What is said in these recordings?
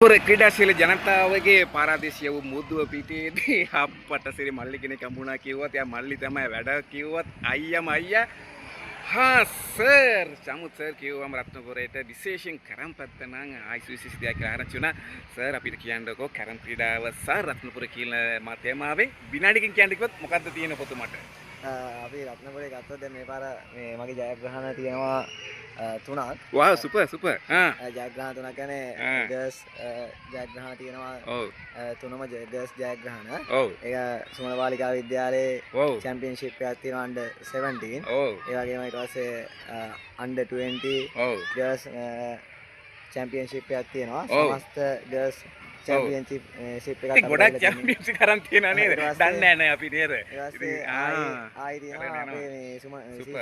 රත්නපුර ක්‍රීඩාශීලී ජනතාවගේ පාරාදේශීය වූ මුද්දුව පිටියේදී අපට සිරි මල්ලි කෙනෙක් හම්බුණා කිව්වත් එයා මල්ලි තමයි වැඩ කිව්වත් අයියා හා සර් චමුත් සර් කිව්වම රත්නපුරේට විශේෂයෙන් කරම් පැත්ත නම් ආයිස් විශේෂ දෙයක් ආරංචි වුණා. සර් අපිට කියන්නකෝ කරම් ක්‍රීඩාව සර් රත්නපුර කියලා තේමාවේ විනාඩියකින් කියන්න කිව්වොත් මොකද්ද තියෙන පොත මට? අපි රත්නපුරේ ගත්තොත් දැන් මේ පාර මේ මගේ ජයග්‍රහණ තියෙනවා තුනක්. Wow super super. ජයග්‍රහණ තුනක් කියන්නේ ගර්ල්ස් ජයග්‍රහණ තියෙනවා. ඔව්. තුනම ගර්ල්ස් ජයග්‍රහණ. ඔව්. ඒක සුමන බාලිකා විද්‍යාලයේ චැම්පියන්ෂිප් එකක් තියෙනවා under 17. ඔව්. ඒ වගේම ඊට පස්සේ under 20 ගර්ල්ස් චැම්පියන්ෂිප් එකක් තියෙනවා. සමස්ත ගර්ල්ස් චැම්පියන්ෂිප් එකක් ගොඩක් චැම්පියන්ෂිප් කරන් තියෙනවා නේද? දන්නේ නැහැ අපි නේද? ආයි තියෙනවා අපේ මේ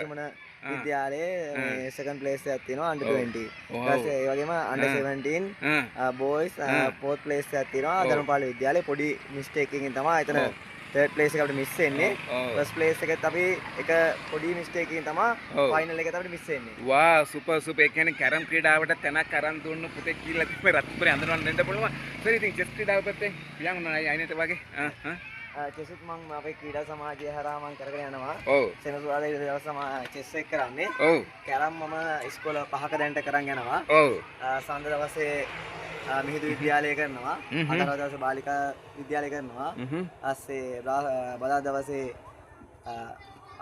සුමන විද්‍යාලයේ second place එකක් තියෙනවා under 20. ඊට පස්සේ ඒ වගේම under 17 boys fourth place එකක් තියෙනවා ධර්මපාල විද්‍යාලයේ පොඩි mistake එකකින් තමයි එතන third place එක අපිට miss වෙන්නේ. first place එකත් අපි එක පොඩි mistake එකකින් තමයි final එකත් අපිට miss වෙන්නේ. වා සුපර් සුපර්. ඒ කියන්නේ කැරම් ක්‍රීඩාවට තැනක් අරන් දුන්න පුතේ කියලා තමයි රත්නපුරේ අඳුරන්න දෙන්න පුළුවන්. සර් ඉතින් චෙස් ක්‍රීඩාව පැත්තේ පියන් අයිනෙත වගේ චෙස්ත් මම අපේ ක්‍රීඩා සමාජය හරහා මම කරගෙන යනවා. ඔව්. සෙනසුරාදා දවස් චෙස් එක කරන්නේ. ඔව්. කැරම් මම ඉස්කෝල 5ක දැන්ට කරන් යනවා. ඔව්. සඳ දවසේ මිහිඳු විද්‍යාලය කරනවා. අඟහරුවා දවසේ බාලිකා විද්‍යාලය කරනවා. ඊස්සේ බදා දවසේ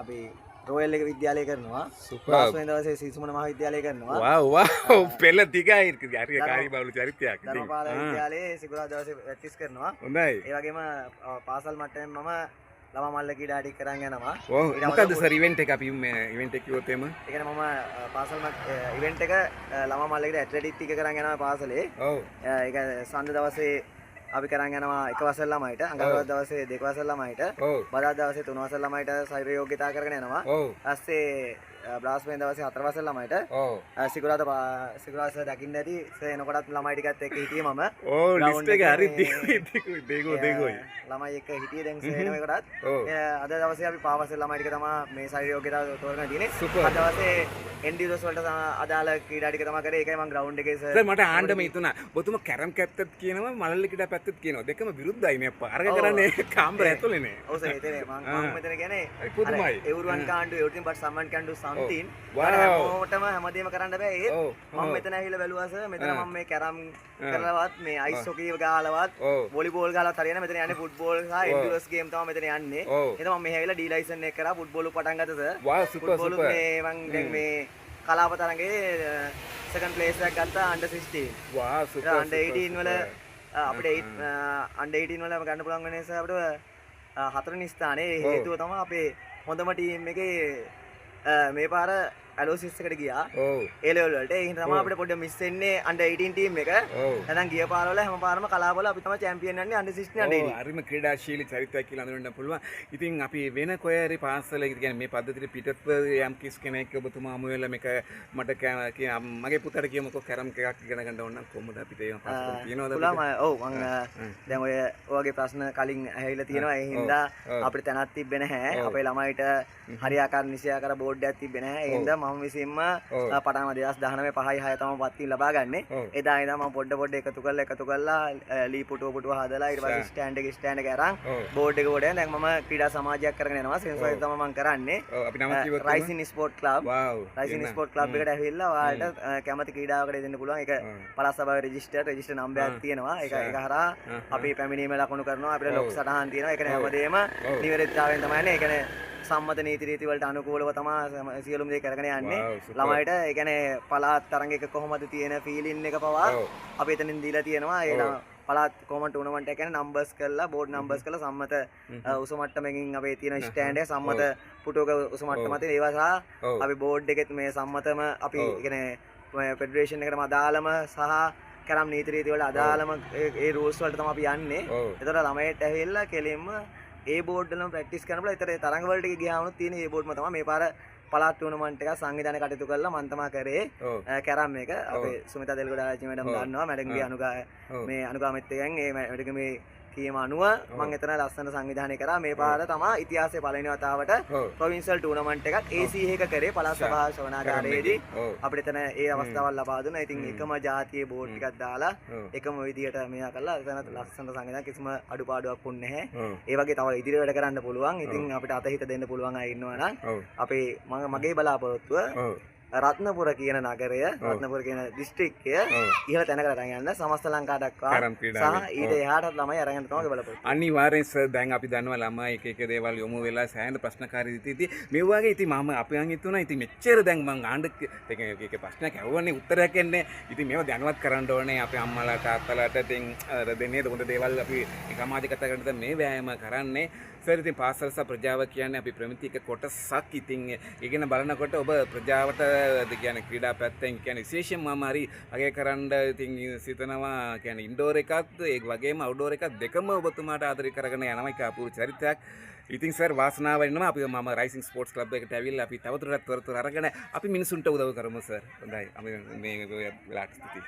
අපි රොයල් එක විද්‍යාලය කරනවා. බ්‍රහස්පති දවසේ සීසුමන මහ විද්‍යාලය කරනවා. වාව් වාව් පෙළ දිගයි හරි කාර්යබහුල චරිතයක්. ධර්මපාල විද්‍යාලයේ සිකුරාදා දවසේ ප්‍රැක්ටිස් කරනවා. හොඳයි. ඒ වගේම පාසල් මට්ටමෙන් මම ළමා මල්ල ක්‍රීඩා ටික කරන් යනවා. ඔව්. මොකද්ද සර් ඉවෙන්ට් එක අපි මේ ඉවෙන්ට් එක කිව්වොත් එම? ඒ කියන්නේ මම පාසල් ඉවෙන්ට් එක ළමා මල්ල ක්‍රීඩා ඇත්ලටික් ටික කරන් යනවා පාසලේ. ඔව්. ඒක සඳ දවසේ අපි කරන් යනවා එක වසර ළමයිට, අඟහරුවා දවසේ දෙක වසර ළමයිට, බදාදා දවසේ තුන වසර ළමයිට ශරීර යෝග්‍යතා කරගෙන යනවා. ඊපස්සේ බ්‍රහස්පති දවසේ 4 වසර ළමයිට සිකුරාදා දකින්න ඇති එනකොටත් ළමයි ටිකත් එක්ක හිටියේ මම. ඕ ලිස්ට් එක හරි දෙගොයි. ළමයි එක්ක හිටියේ දැන් සේනවෙකටත්. අද දවසේ අපි පාවසල් ළමයි ටික තමයි මේ ශරීර යෝග්‍යතාව තෝරගෙන තියෙන්නේ. අද දවසේ එන්ඩියුස් වලට අදාළ ක්‍රීඩා ටික තමයි කරේ. ඒකයි මම ග්‍රවුන්ඩ් එකේ සර් මට ආන්නම හිතුණා. ඔබතුම කැරම් කැත්තත් කියනවා මලලි ක්‍රීඩා පැත්තත් කියනවා. දෙකම විරුද්ධයි නේ අප්පා. අරග කරන්නේ කාමර ඇතුලේ නේ. ඔව් සර් ඒතනේ මම මෙතන කියන්නේ පුදුමයි. everyone can't do everything but someone can do something. හැමෝටම හැමදේම කරන්න බෑ. ඒත් මම මෙතන ඇවිල්ලා බැලුවා සර්. මෙතන මම මේ කැරම් කරලවත් මේ අයිස් හොකි ගහලවත් වොලිබෝල් ගහලවත් හරියන්නේ. මෙතන යන්නේ ෆුට්බෝල් සහ එන්ඩියුස් ගේම් තමයි මෙතන යන්නේ. එතන මම මෙහි ඇවිල්ලා ඩී ලයිසන් එක කරා ෆුට්බෝල් පටන් ගත්තා සර්. Wow super super. මේ මම දැන් මේ කලාප තරඟයේ second place එකක් ගත්තා under 16. Wow super. under 18 වල අපිට under 18 වල ගන්න පුළුවන් වෙන නිසා අපිට හතරවෙනි ස්ථානයේ හේතුව තමයි අපේ හොඳම ටීම් එකේ මේ පාර ඇලෝසිස් එකට ගියා. ඔව්. ඒ ලෙවල් වලට. ඒ හින්දා තමයි අපිට පොඩ්ඩක් මිස් වෙන්නේ under 18 ටීම් එක. නැත්නම් ගිය පාරවල හැම පාරම කලාපවල අපි තමයි චැම්පියන් යන්නේ under 16 under 18. ඔව්. හරිම ක්‍රීඩාශීලී චරිතයක් කියලා අඳුරන්න පුළුවන්. ඉතින් අපි වෙන කොහේ පාසල කියන්නේ මේ පද්ධතියට පිටත්ව යම් කිසි කෙනෙක් ඔබතුමා අමු වෙලා මේක මට මගේ පුතාට කියමුකෝ කැරම් එකක් ඉගෙන ගන්න ඕන නම් කොහොමද අපිට ඒ පාසල තියෙනවද? ඔව් මම දැන් ඔය වගේ ප්‍රශ්න කලින් ඇහිලා තියෙනවා. ඒ හින්දා අපිට තැනක් තිබ්බේ නැහැ. අපේ ළමයිට හරියාකාර නිසියාකාර බෝඩ් එකක් තිබ්බේ නැහැ. ඒ හින්දා මම විසින්ම පටන්ම 2019 5යි 6 තමයි පත්තින් ලබා ගන්නෙ. එදා ඉඳන් මම පොඩ එකතු කරලා ලී පුටුව හදලා ඊට පස්සේ ස්ටෑන්ඩ් එක අරන් බෝඩ් එක උඩ දැන් මම ක්‍රීඩා සමාජයක් කරගෙන යනවා. සෙන්සර් තමයි මම කරන්නේ. අපි නමක් කිව්වොත් රයිසින් ස්පෝර්ට් ක්ලබ්. රයිසින් ස්පෝර්ට් ක්ලබ් එකට ඇවිල්ලා ඔයාලට කැමති ක්‍රීඩාවකට දෙන්න පුළුවන්. ඒක පළාත් සභාවේ රෙජිස්ටර් නම්බරයක් තියෙනවා. ඒක හරහා අපි පැමිණීම ලකුණු කරනවා. අපිට ලොකු සටහන් තියෙනවා. ඒක හැමදේම නිවැරදිතාවයෙන් තමයි යන්නේ. ඒ කියන්නේ සම්මත නීති රීති වලට අනුකූලව තමයි සියලුම දේ කරගෙන යන්නේ. ළමයිට ඒ කියන්නේ පළාත් තරඟයක කොහොමද තියෙන ෆීලින් එක පවා අපි එතනින් දීලා තියෙනවා. ඒ පළාත් කොමන්ට් ටූර්නමන්ට් එක කියන්නේ නම්බර්ස් කරලා බෝඩ් නම්බර්ස් කරලා සම්මත උස මට්ටමකින් අපේ තියෙන ස්ටෑන්ඩ් එක සම්මත පුටුවක උස මට්ටම තියෙන ඒවා සහ අපි බෝඩ් එකෙත් මේ සම්මතම අපි ඒ කියන්නේ ෆෙඩරේෂන් එකටම අදාළම සහ කරම් නීති රීති වලට අදාළම ඒ රූල්ස් වලට තමයි අපි යන්නේ. ඒතර ළමයිට ඇවිල්ලා කෙලින්ම ඒ බෝඩ් වලම ප්‍රැක්ටිස් කරනකොට ඒතර තරඟ වලට ගියාම තියෙන ඒ බෝඩ්ම තමයි මේ පාර පළාත් ටූර්නමන්ට් එක සංවිධානය කටයුතු කරලා මම තමයි කරේ. කැරම් එක අපේ සුමිතා දෙල්ගොඩ ආරච්චි මැඩම් දන්නවා. මැඩම්ගේ අනුගා මේ අනුගාමිත් එකෙන් ඒ මැඩම්ගේ මේ වගකීම අනුව මම එතන ලස්සන සංවිධානය කරා. මේ පාර තමයි ඉතිහාසයේ පළවෙනි වතාවට ප්‍රොවින්ෂල් ටූර්නමන්ට් එකක් AC එකක කරේ පළාත් සභා ශ්‍රවණාගාරයේදී. අපිට එතන ඒ අවස්ථාවල් ලබා දුන්නා. ඉතින් එකම ජාතියේ බෝඩ් ටිකක් දාලා එකම විදියට මේවා කළා. එතන ලස්සන සංවිධානය කිසිම අඩුපාඩුවක් වුන්නේ නැහැ. ඒ වගේ තව ඉදිරියට වැඩ කරන්න පුළුවන්. ඉතින් අපිට අතහිත දෙන්න පුළුවන් අය ඉන්නවා නම් අපේ මගේ බලාපොරොත්තුව රත්නපුර කියන නගරය රත්නපුර කියන දිස්ත්‍රික්කය ඉහළ තැනකට අරන් යන්න සමස්ත ලංකාව දක්වා සහ ඊට එහාටත් ළමයි අරගෙන තමයි බලපොරොත්තු. අනිවාර්යෙන් සර් දැන් අපි දන්නවා ළමයි එක දේවල් යොමු වෙලා සෑහෙන ප්‍රශ්නකාරී ඉතින් මේ වගේ ඉතින් මම අපයන් හිතුණා ඉතින් මෙච්චර දැන් මං ආණ්ඩ එක ප්‍රශ්නයක් ඇහුවනේ උත්තරයක් එන්නේ. ඉතින් මේව දැනුවත් කරන්න ඕනේ අපේ අම්මලා තාත්තලාට ඉතින් දෙන්නේ හොඳ දේවල් අපි සමාජගත කරන්න මේ වෑයම කරන්නේ. සර් ඉතින් පාසල් සහ ප්‍රජාව කියන්නේ අපි ප්‍රමිති එක කොටසක්. ඉතින් ඒකන බලනකොට ඔබ ප්‍රජාවට කියන්නේ ක්‍රීඩා පැත්තෙන් කියන්නේ විශේෂයෙන්ම හරි අගය කරන්න ඉතින් සිතනවා කියන්නේ ඉන්ඩෝර් එකත් ඒ වගේම අවුට්ඩෝර් එකත් දෙකම ඔබතුමාට ආදරය කරගෙන යනවා. ඒක අපූර්ව චරිතයක්. ඉතින් සර් වාසනාව වෙනවා අපි මම රයිසිං ස්පෝර්ට්ස් ක්ලබ් එකට ඇවිල්ලා අපි තවදුරටත් තොරතුරු අරගෙන අපි මිනිසුන්ට උදව් කරමු සර්. හොඳයි. අපි මේ වෙලාවට ස්තුතියි.